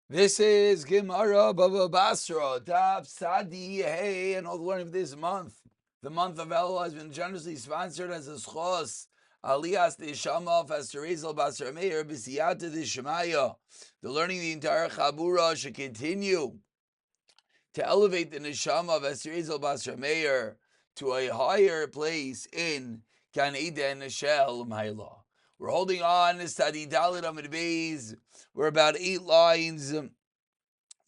This is Gemara Baba Basra, Daf Sadi Hey, and all the learning of this month. The month of Elul has been generously sponsored as a schos. Aliyas the Shama of Aster Rizal Basra Meir B'siyata the Shemaya. The learning of the entire Chabura should continue to elevate the neshama of Aster Rizal Basra Meir to a higher place in Gan Eden Shel Maila. We're holding on to Sadi Dalit Amid Beis. We're about 8 lines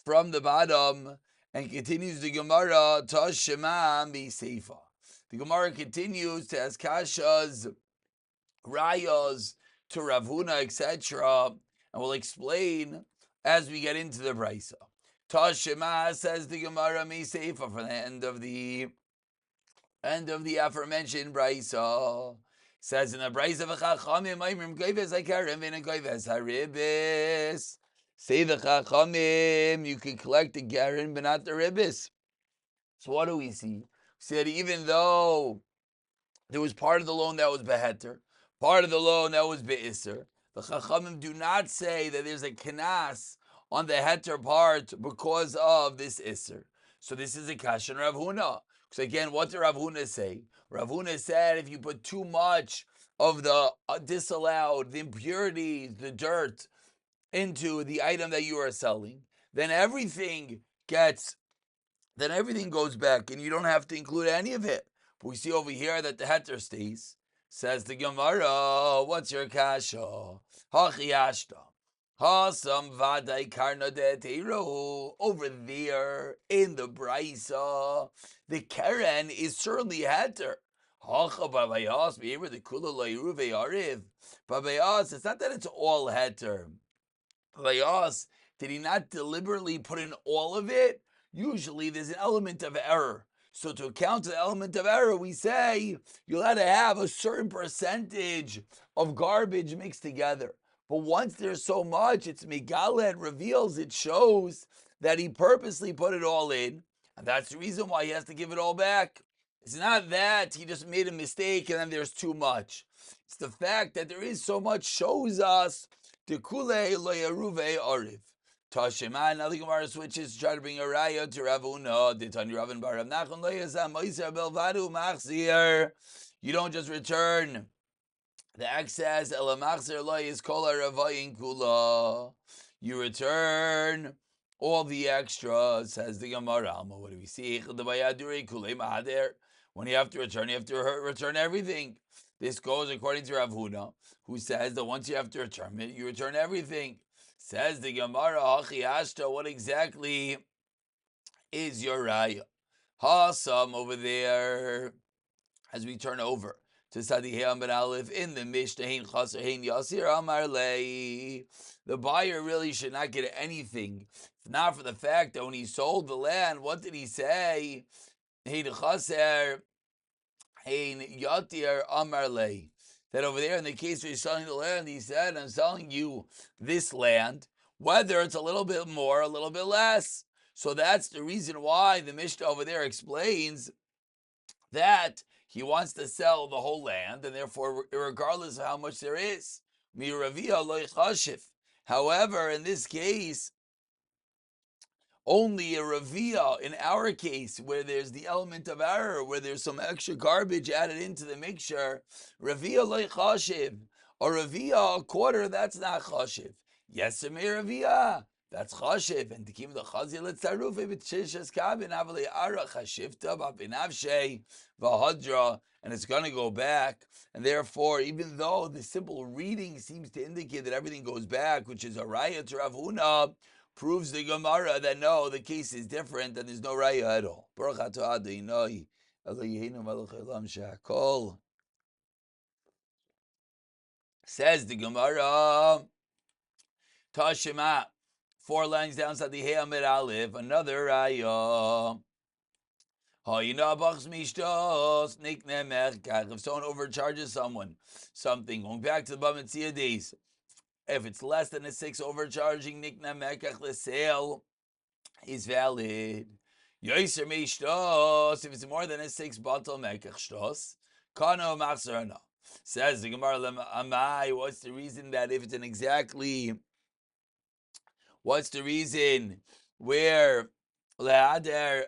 from the bottom, and continues the Gemara, Tashema mi Seifa. The Gemara continues to ask Kashas, Rayas, to Ravuna, etc., and we'll explain as we get into the Brisa. Tashema, says the Gemara, mi Seifa, from the end of the aforementioned Brisa. Says in the Brisa of Chachamim, Maimrim Goyves Hakarim and Goyves Haribis. Say the Chachamim, you can collect the Garin, but not the Ribis. So what do we see? We see that even though there was part of the loan that was Beheter, part of the loan that was Be'isr, the Chachamim do not say that there's a Kanas on the Heter part because of this Isser. So this is a Kashan Rav Huna. So again, what did Rav Huna say? Rav Huna said if you put too much of the disallowed, the impurities, the dirt into the item that you are selling, then everything goes back and you don't have to include any of it. But we see over here that the heter stays. Says the Gemara, what's your kasha? Hachiyashta. Hasam vadai karna de over there in the brisa, the keren is certainly heter. Hacha babayas beaver the kula layruve ariv. Babayas, it's not that it's all heter. Babayas, did he not deliberately put in all of it? Usually there's an element of error. So to account for the element of error, we say you'll have to have a certain percentage of garbage mixed together. But once there's so much, it's Megala, it reveals, it shows that he purposely put it all in. And that's the reason why he has to give it all back. It's not that he just made a mistake and then there's too much. It's the fact that there is so much shows us the kule lo yaruve ariv. Tashema, now the Gemara switches to try to bring a raya to Ravuna. Ditani Ravin bar Rav Nachman lo yazam moiser belvadu machzir. You don't just return the excess. Ela machzir lo is kol haravayin kula. You return all the extras, says the Gemara. What do we see? When you have to return everything. This goes according to Rav Huna, who says that once you have to return it, you return everything. Says the Gemara, Hachi Ashta, what exactly is your raya? Hasam over there, as we turn over to Sadi He'am Ben Aleph in the Mishnah, Hein Chaser Hein Yasir Amar Lei. The buyer really should not get anything, if not for the fact that when he sold the land, what did he say? Hein Chaser Hein Yatir Amar Lei. That over there in the case where he's selling the land, he said, I'm selling you this land, whether it's a little bit more, a little bit less. So that's the reason why the Mishnah over there explains that he wants to sell the whole land, and therefore, regardless of how much there is, miravia lo chashiv. However, in this case, only a ravia, in our case, where there's the element of error, where there's some extra garbage added into the mixture, ravia lo chashiv, or ravia, a quarter, that's not chashiv. Yes, a ravia, that's chashiv, and to keep the chazil etzaruf b'tshishas kabin avli ara chashivta b'pinavshei v'hadra, and it's going to go back, and therefore, even though the simple reading seems to indicate that everything goes back, which is a raya to Rav Huna, proves the Gemara that no, the case is different and there's no raya at all. Baruch atah Adonai, Eloheinu melech haolam she'akol. Says the Gemara, Tashema, 4 lines down, Sadi Hey Amid Aleph, another raya. If someone overcharges someone something, going back to the Bamitzia days, if it's less than a 6 overcharging, nikna mekach, the sale is valid. Yoiser meishtos, if it's more than a 6 batal mekach shtos, kano machzerna. Says the Gemara, Amai, what's the reason that if it's an exactly What's the reason where Amai,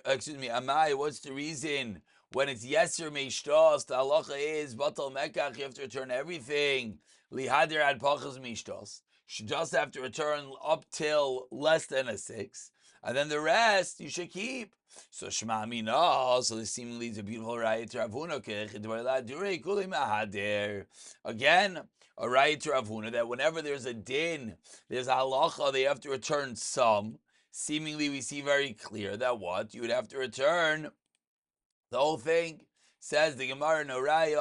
what's the reason when it's yeser meishtos, the halacha is batal mekach, you have to return everything. Lihader ad pachas meishtos. You just have to return up till less than a 6, and then the rest you should keep. So Shema Mina, so this seemingly is a beautiful raya to Rav Huna. Again, a raya to Rav Huna that whenever there's a din, there's a halacha, they have to return some. Seemingly, we see very clear that what? You would have to return the whole thing. Says the Gemara, no raya,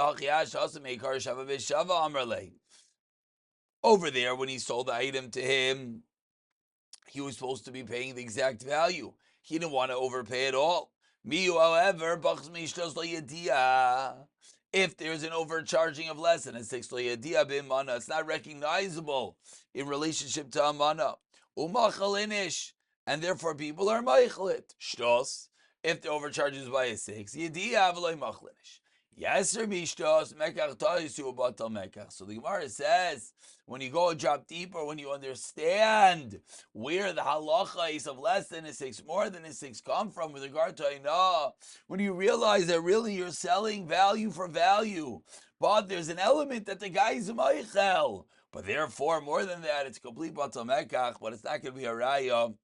over there, when he sold the item to him, he was supposed to be paying the exact value. He didn't want to overpay at all. Miyu, however, if there's an overcharging of less than a 6, it's not recognizable in relationship to amana. Umachalinish, and therefore people are meichlit. Shtos, if the overcharge is by a 6, yediyah v'loy machlinish. Yeser mishtos mekach ta'isu batal mekach. So the Gemara says, when you go a drop deeper, when you understand where the halacha is of less than a 6, more than a 6 come from with regard to Ainah, when you realize that really you're selling value for value, but there's an element that the guy is a meichel, but therefore more than that, it's complete batal mekach, but it's not going to be a raya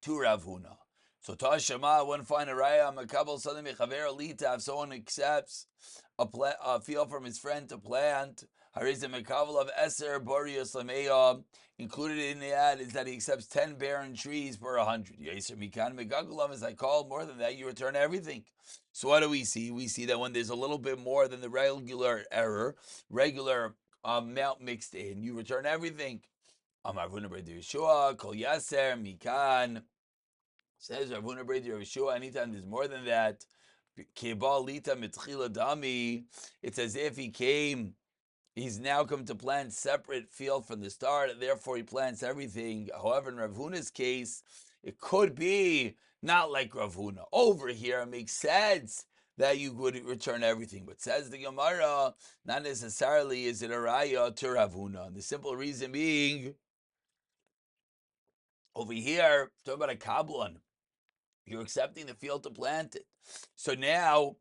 to Rav Huna. So Tashema, one find a raya, makabel sadim mechaver alita, if someone accepts a field from his friend to plant, hariz mekabel of eser boreas lameya, included in the ad is that he accepts 10 barren trees per 100. Yeser mikan megagulam, as I call, more than that, you return everything. So what do we see? We see that when there's a little bit more than the regular amount mixed in, you return everything. Amar Vuna Bredi Yeshua, Kol Yaser, Mikan. Says Rav Huna Bredi Yeshua, anytime there's more than that, Kebal Lita Mitchila Dami, it's as if he's now come to plant separate field from the start, and therefore he plants everything. However, in Rav Huna's case, it could be not like Rav Huna. Over here, it makes sense that you would return everything. But says the Gemara, not necessarily is it a raya to Rav Huna. And the simple reason being, over here, talking about a kablan, you're accepting the field to plant it. So now,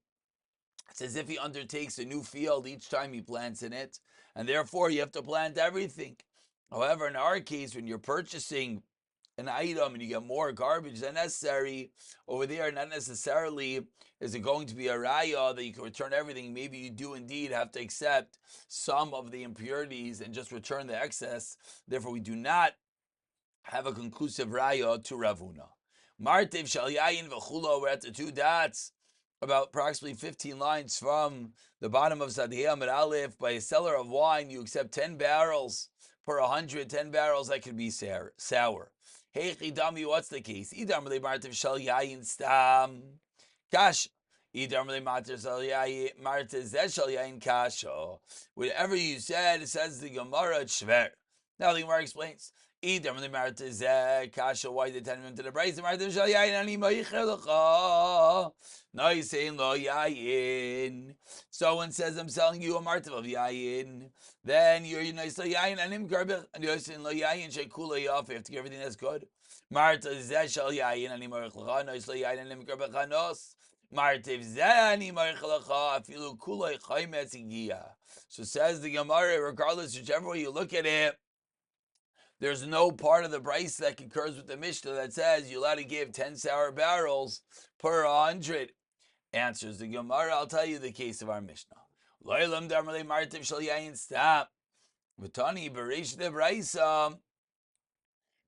it's as if he undertakes a new field each time he plants in it, and therefore you have to plant everything. However, in our case, when you're purchasing an item and you get more garbage than necessary, over there, not necessarily is it going to be a raya that you can return everything. Maybe you do indeed have to accept some of the impurities and just return the excess. Therefore, we do not have a conclusive raya to Rav Huna. Martiv shal yayin v'chulo, we're at the 2 dots, about approximately 15 lines from the bottom of Sadiyah Amid Aleph. By a seller of wine, you accept 10 barrels per 100, 10 barrels that could be sour. Hey Chidami, what's the case? Idam le Martiv shal yayin stam kash. Idam le Martiv shal yayin kasha. Whatever you said, it says the Gemara shver. Now the Gemara explains. Idam le Martiv kasha. Why did they tell him to the price? The Martiv shal yayin ani meichelacha. No, he's saying lo yayin. Someone says I'm selling you a martiv of yayin. Then you're nice lo yayin and him garbage and you're saying lo yayin shekula yaf. You have to get everything that's good. Martiv zeh shal yayin ani meichelacha. Nice lo yayin and him garbage chanos. Martiv zeh ani meichelacha. Afilu kulay chaymetz igia. So says the Gemara, regardless whichever way you look at it, there's no part of the price that concurs with the Mishnah that says you're allowed to give 10 sour barrels per 100. Answers the Gemara, I'll tell you the case of our Mishnah. Loilam darmale martiv shal yayin stam. V'tani b'reish de brisa.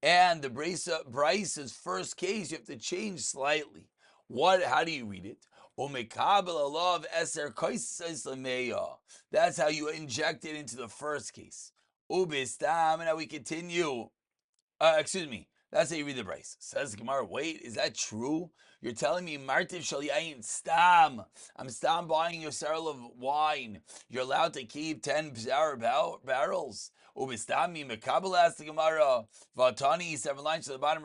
And the Brisa's first case, you have to change slightly. How do you read it? Omekabel alav eser koisais lameya. That's how you inject it into the first case. Ubistam, and now we continue. That's how you read the Bryce. Says Gemara, wait, is that true? You're telling me Martiv shal yayin stam. I'm stam buying your barrel of wine. You're allowed to keep 10 sour barrels. Ubistami mekabel, asked the Gemara. Vatani, 7 lines to the bottom.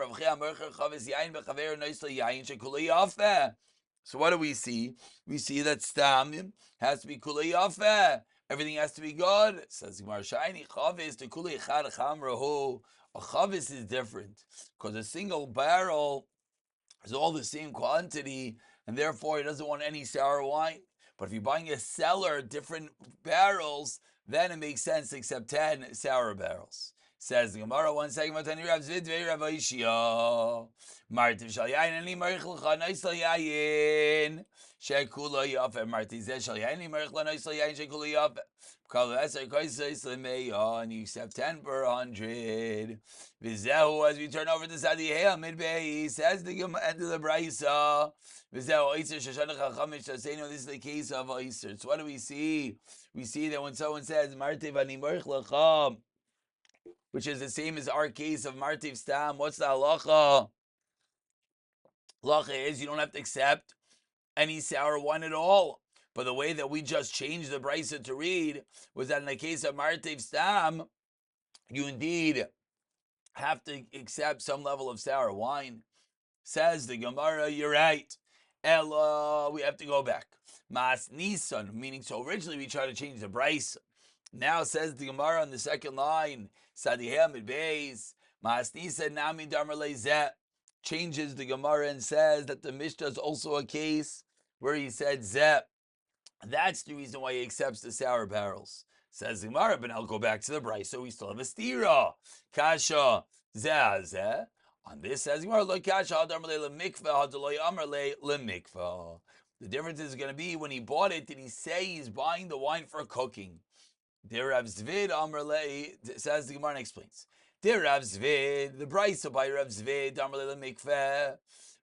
So what do we see? We see that stam has to be kulei yafeh. Everything has to be good. Says Gemara, shayni chavis to kulei chad chamrahu A chavis is different because a single barrel is all the same quantity, and therefore he doesn't want any sour wine. But if you're buying a cellar, different barrels, then it makes sense to accept 10 sour barrels. Says the Gemara, 1 second, Martiv shal yayin ani marich l'cha noisel yayin shekula yafe. Martiv zeh shal yayin ani marich l'cha noisel yayin shekula yafe. Kol eser koisos l'meya, and you accept 10 per 100. Vizehu, as we turn over to Sadihei midbei, says the end of the brisa. Vizehu oiser shoshanach hachamish taseinu. This is the case of oiser. So what do we see? We see that when someone says Martiv ani marich l'cha, which is the same as our case of Martiv Stam, what's the halacha? Halacha is you don't have to accept any sour wine at all. But the way that we just changed the brisa to read was that in the case of Martiv Stam, you indeed have to accept some level of sour wine. Says the Gemara, you're right. Ella, we have to go back. Mas Nisan, meaning so originally we tried to change the brisa. Now says the Gemara on the second line, Sadihei midbeis, Mas Nisan nami damar leizeh. Changes the Gemara and says that the Mishnah is also a case where he said zeh. That's the reason why he accepts the sour barrels. Says the Gemara, but I'll go back to the brisa. So we still have a stira. Kasha zeh. On this says the Gemara, lo kasha hadar le mikveh hadaloi amar le mikveh. The difference is going to be when he bought it, did he say he's buying the wine for cooking? Der Rav Zvid Amar Le, says the Gemara and explains. Der Rav Zvid, the brisa by Rav Zvid Amar Le mikveh,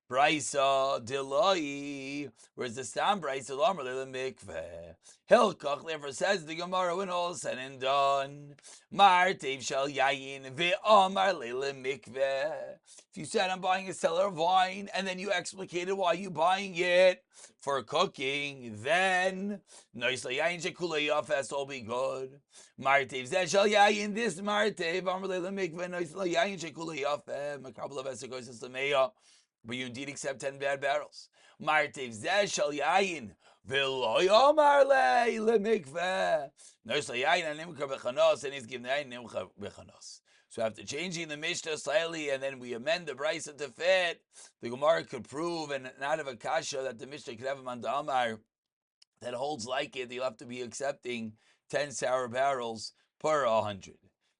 brisa deloi, whereas the Stam brisa Amar Le mikveh. Hilkach, therefore says the Gemara, when all is said and done, Martiv shal yayin ve'amar le mikveh. If you said I'm buying a cellar of wine and then you explicated why you buying it for cooking, then nois yayin shekula yafes all be good. Martiv zeh shal yayin, this martiv amar le mikveh nois yayin shekula yafes makabel avesekois lemeya. But you indeed accept 10 bad barrels. Martiv zeh shal yayin. V'lo yomar le mikveh. Nois yayin animcha bechanos, and he's given the yayin nimcha bechanos. So after changing the Mishnah slightly, and then we amend the brisa to fit, the Gemara could prove, and not have a kasha, that the Mishnah could have a mandamar that holds like it. You'll have to be accepting 10 sour barrels per 100.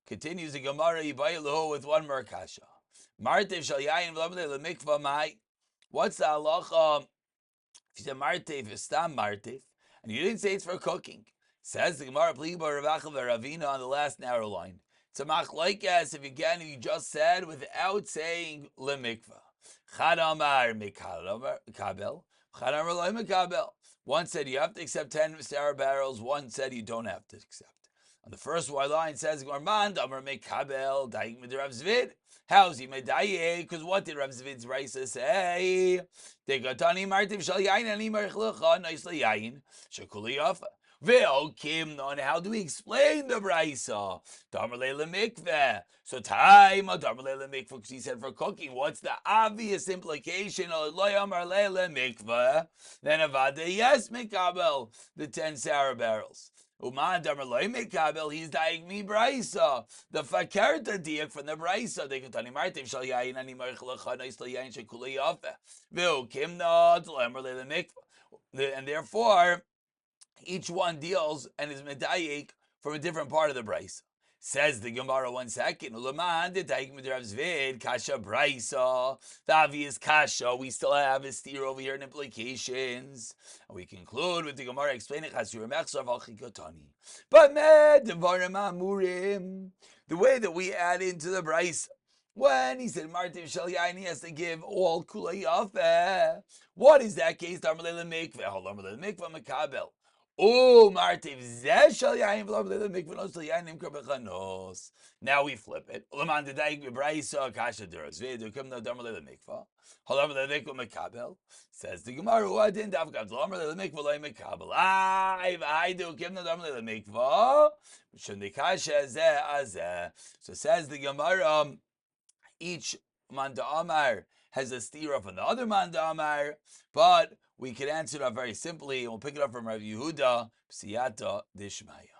Continues the Gemara Yibayelu with one more kasha. Martiv shal yayin v'lamle lemikvah mai. What's the halacha? If you said martiv, it's stam martiv, and you didn't say it's for cooking. Says the Gemara Pliba Ravachel Ravina on the last narrow line. It's a machlokes if you just said without saying lemikvah. Chad amar mikabel, chad amar lo mikabel. One said you have to accept 10 sour barrels. One said you don't have to accept. On the first line says Gorman amar mikabel daik mit Rav Zvid. How's he medayek? Because what did Rav Zvid's brisa say? Degatani martiv shal yayin ani marich lecha nois leyayin shekuli yafa. And how do we explain the brisa? Damar le mikveh. So time damar le mikveh, because he said for cooking. What's the obvious implication? Lo yamar le mikveh. Then avada yes mikabel the 10 sour barrels. Uman damar lo mikabel. He's dying me brisa. The fakerta diak from the brisa. They contani martiv shal yayin ani marich lecha nois leyayin shekuli yafe. Ve'okim not damar le mikveh. And therefore, each one deals and is medayek from a different part of the brisa. Says the Gemara 1 second. Kasha brisa. The obvious kasha. We still have a steer over here in implications. And we conclude with the Gemara explaining but the way that we add into the brisa. When he said Martiv shal yayin, he has to give all kulei yafeh. What is that case? Oh, Martiv zeh shal yayin v'lo mikvanos shal yayin nimkar bechanos. Now we flip it. L'man dedaik b'braisa kasha deras v'edu kim no damar le'mikva. Halam le'mikva mekabel. Says the Gemara, who didn't have gavd lamar le'mikva le'mekabel. I do kim no damar le'mikva. Shunde kasha zeh azeh. So says the Gemara, each manda amar has a stira from the other manda amar, but we can answer that very simply, and we'll pick it up from Rav Yehuda, Psiyata Dishmaya.